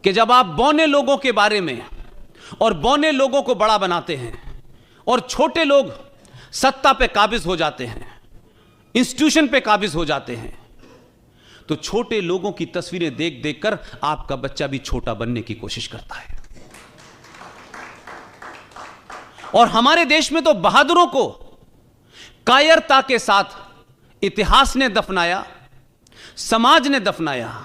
कि जब आप बौने लोगों के बारे में और बौने लोगों को बड़ा बनाते हैं और छोटे लोग सत्ता पे काबिज हो जाते हैं, इंस्टीट्यूशन पे काबिज हो जाते हैं, तो छोटे लोगों की तस्वीरें देख देखकर आपका बच्चा भी छोटा बनने की कोशिश करता है। और हमारे देश में तो बहादुरों को कायरता के साथ इतिहास ने दफनाया, समाज ने दफनाया,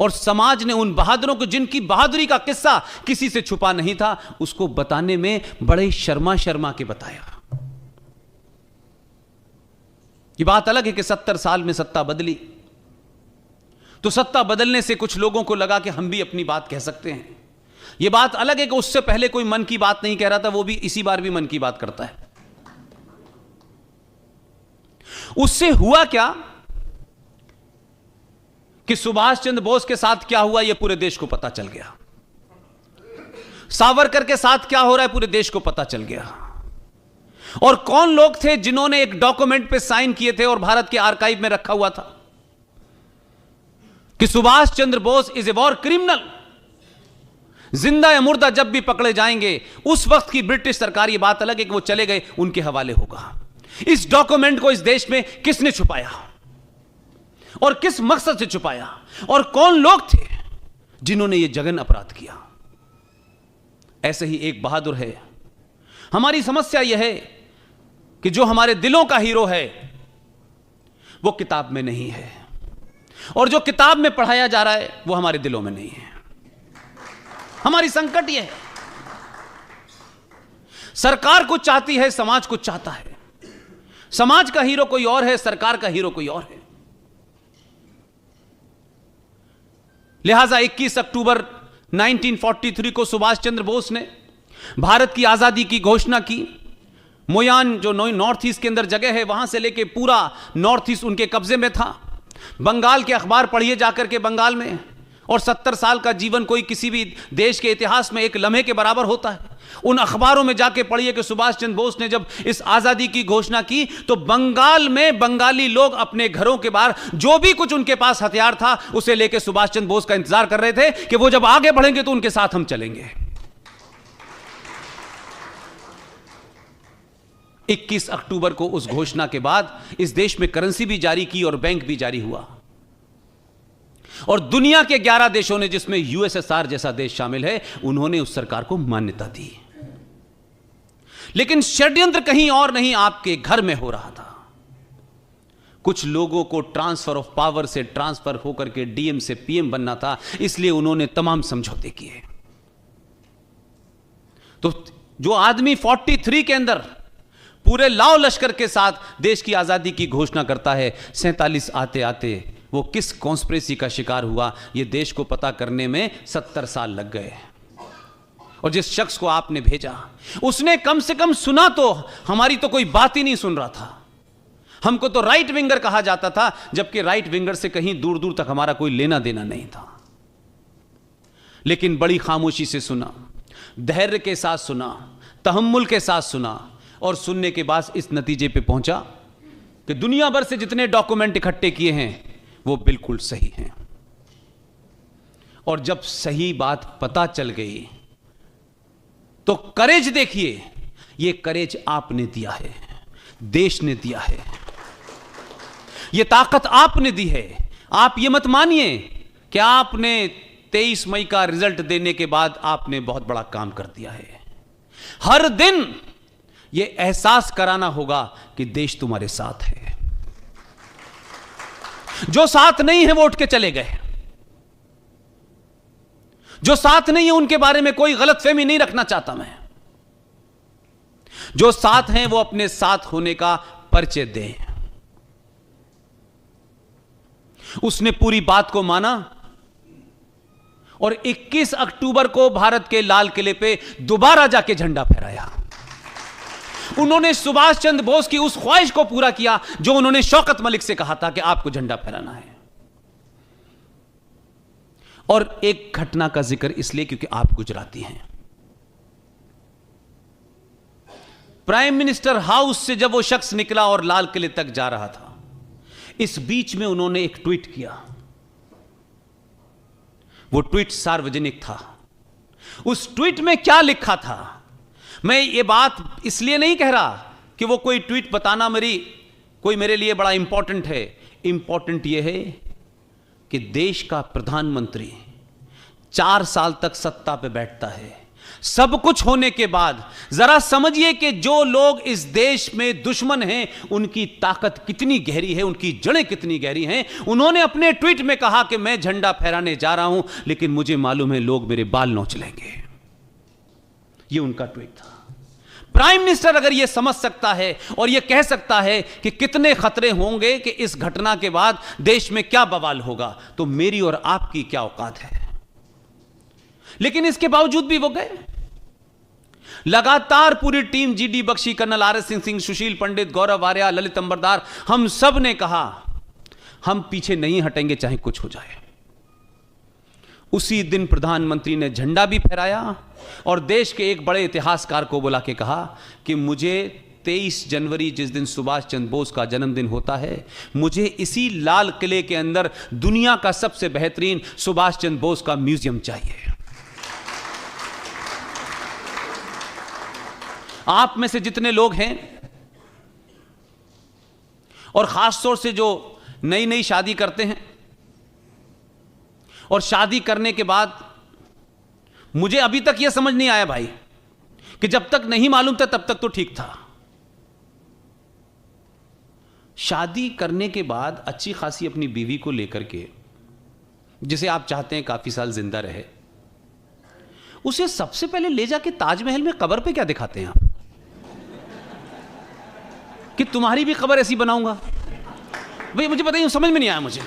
और समाज ने उन बहादुरों को, जिनकी बहादुरी का किस्सा किसी से छुपा नहीं था, उसको बताने में बड़े शर्मा शर्मा के बताया। ये बात अलग है कि 70 साल में सत्ता बदली, तो सत्ता बदलने से कुछ लोगों को लगा कि हम भी अपनी बात कह सकते हैं। यह बात अलग है कि उससे पहले कोई मन की बात नहीं कह रहा था, वो भी इसी बार भी मन की बात करता है। उससे हुआ क्या कि सुभाष चंद्र बोस के साथ क्या हुआ यह पूरे देश को पता चल गया, सावरकर के साथ क्या हो रहा है पूरे देश को पता चल गया। और कौन लोग थे जिन्होंने एक डॉक्यूमेंट पे साइन किए थे और भारत के आर्काइव में रखा हुआ था कि Subhash Chandra Bose is a war criminal, जिंदा या मुर्दा जब भी पकड़े जाएंगे। उस वक्त की ब्रिटिश सरकार, ये बात अलग है कि वो चले गए, उनके हवाले होगा। इस डॉक्यूमेंट को इस देश में किसने छुपाया और किस मकसद से छुपाया, और कौन लोग थे जिन्होंने यह जघन्य अपराध किया। ऐसे ही एक बहादुर है। हमारी समस्या यह है कि जो हमारे दिलों का हीरो है वो किताब में नहीं है, और जो किताब में पढ़ाया जा रहा है वो हमारे दिलों में नहीं है। हमारी संकट यह है, सरकार कुछ चाहती है, समाज कुछ चाहता है। समाज का हीरो कोई और है, सरकार का हीरो कोई और है। लिहाजा 21 अक्टूबर 1943 को सुभाष चंद्र बोस ने भारत की आजादी की घोषणा की। मोयान जो नॉर्थ ईस्ट के अंदर जगह है, वहां से लेके पूरा नॉर्थ ईस्ट उनके कब्जे में था। बंगाल के अखबार पढ़िए जाकर के बंगाल में, और 70 साल का जीवन कोई किसी भी देश के इतिहास में एक लम्हे के बराबर होता है। उन अखबारों में जाके पढ़िए कि सुभाष चंद्र बोस ने जब इस आजादी की घोषणा की तो बंगाल में बंगाली लोग अपने घरों के बाहर जो भी कुछ उनके पास हथियार था उसे लेके सुभाष चंद्र बोस का इंतजार कर रहे थे कि वो जब आगे बढ़ेंगे तो उनके साथ हम चलेंगे। 21 अक्टूबर को उस घोषणा के बाद इस देश में करेंसी भी जारी की और बैंक भी जारी हुआ, और दुनिया के 11 देशों ने, जिसमें यूएसएसआर जैसा देश शामिल है, उन्होंने उस सरकार को मान्यता दी। लेकिन षड्यंत्र कहीं और नहीं, आपके घर में हो रहा था। कुछ लोगों को ट्रांसफर ऑफ पावर से ट्रांसफर होकर के डीएम से पीएम बनना था, इसलिए उन्होंने तमाम समझौते किए। तो जो आदमी 43 के अंदर पूरे लाव लश्कर के साथ देश की आजादी की घोषणा करता है, 47 आते आते वो किस कॉन्स्पिरेसी का शिकार हुआ, यह देश को पता करने में 70 साल लग गए। और जिस शख्स को आपने भेजा उसने कम से कम सुना तो, हमारी तो कोई बात ही नहीं सुन रहा था। हमको तो राइट विंगर कहा जाता था, जबकि राइट विंगर से कहीं दूर दूर तक हमारा कोई लेना देना नहीं था। लेकिन बड़ी खामोशी से सुना, धैर्य के साथ सुना, तहम्मुल के साथ सुना, और सुनने के बाद इस नतीजे पे पहुंचा कि दुनिया भर से जितने डॉक्यूमेंट इकट्ठे किए हैं वो बिल्कुल सही हैं। और जब सही बात पता चल गई तो करेज देखिए, ये करेज आपने दिया है, देश ने दिया है, ये ताकत आपने दी है। आप ये मत मानिए कि आपने 23 मई का रिजल्ट देने के बाद आपने बहुत बड़ा काम कर दिया है। हर दिन ये एहसास कराना होगा कि देश तुम्हारे साथ है। जो साथ नहीं है वो उठ के चले गए, जो साथ नहीं है उनके बारे में कोई गलतफहमी नहीं रखना चाहता मैं। जो साथ हैं वो अपने साथ होने का परिचय दें। उसने पूरी बात को माना और 21 अक्टूबर को भारत के लाल किले पे दोबारा जाके झंडा फहराया। उन्होंने सुभाष चंद्र बोस की उस ख्वाहिश को पूरा किया जो उन्होंने शौकत मलिक से कहा था कि आपको झंडा फहराना है। और एक घटना का जिक्र इसलिए क्योंकि आप गुजराती हैं। प्राइम मिनिस्टर हाउस से जब वो शख्स निकला और लाल किले तक जा रहा था, इस बीच में उन्होंने एक ट्वीट किया। वो ट्वीट सार्वजनिक था। उस ट्वीट में क्या लिखा था, मैं ये बात इसलिए नहीं कह रहा कि वो कोई ट्वीट बताना मेरे लिए बड़ा इंपॉर्टेंट है। इंपॉर्टेंट ये है कि देश का प्रधानमंत्री 4 साल तक सत्ता पे बैठता है, सब कुछ होने के बाद जरा समझिए कि जो लोग इस देश में दुश्मन हैं उनकी ताकत कितनी गहरी है, उनकी जड़ें कितनी गहरी हैं। उन्होंने अपने ट्वीट में कहा कि मैं झंडा फहराने जा रहा हूं, लेकिन मुझे मालूम है लोग मेरे बाल नोच लेंगे। यह उनका ट्वीट था। प्राइम मिनिस्टर अगर यह समझ सकता है और यह कह सकता है कि कितने खतरे होंगे कि इस घटना के बाद देश में क्या बवाल होगा, तो मेरी और आपकी क्या औकात है। लेकिन इसके बावजूद भी वो गए। लगातार पूरी team, GD Bakshi, colonel R S Singh, Sushil Pandit, Gaurav Arya, Lalit Ambardar, हम सब ने कहा हम पीछे नहीं हटेंगे चाहे कुछ हो जाए। उसी दिन प्रधानमंत्री ने झंडा भी फहराया और देश के एक बड़े इतिहासकार को बुला के कहा कि मुझे 23 जनवरी, जिस दिन सुभाष चंद्र बोस का जन्मदिन होता है, मुझे इसी लाल किले के अंदर दुनिया का सबसे बेहतरीन सुभाष चंद्र बोस का म्यूजियम चाहिए। आप में से जितने लोग हैं और खासतौर से जो नई नई शादी करते हैं और शादी करने के बाद, मुझे अभी तक यह समझ नहीं आया भाई कि जब तक नहीं मालूम था तब तक तो ठीक था। शादी करने के बाद अच्छी खासी अपनी बीवी को लेकर के, जिसे आप चाहते हैं काफी साल जिंदा रहे, उसे सबसे पहले ले जाके ताजमहल में कब्र पे क्या दिखाते हैं आप कि तुम्हारी भी कब्र ऐसी बनाऊंगा। भाई मुझे बताइए, समझ में नहीं आया मुझे।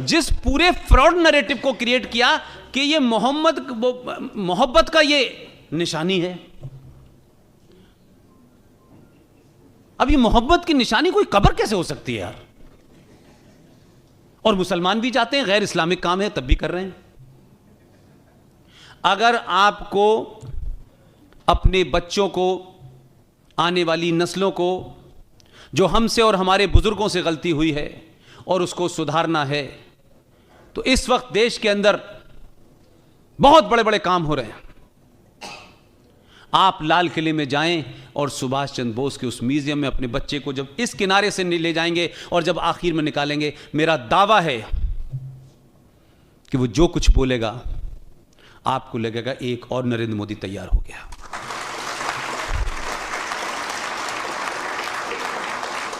जिस पूरे फ्रॉड नैरेटिव को क्रिएट किया कि ये मोहब्बत का ये निशानी है। अब ये मोहब्बत की निशानी कोई कब्र कैसे हो सकती है यार। और मुसलमान भी जाते हैं, गैर इस्लामिक काम है तब भी कर रहे हैं। अगर आपको अपने बच्चों को, आने वाली नस्लों को, जो हमसे और हमारे बुजुर्गों से गलती हुई है और उसको सुधारना है, तो इस वक्त देश के अंदर बहुत बड़े बड़े काम हो रहे हैं। आप लाल किले में जाएं और सुभाष चंद्र बोस के उस म्यूजियम में अपने बच्चे को जब इस किनारे से ले जाएंगे और जब आखिर में निकालेंगे, मेरा दावा है कि वो जो कुछ बोलेगा आपको लगेगा एक और नरेंद्र मोदी तैयार हो गया।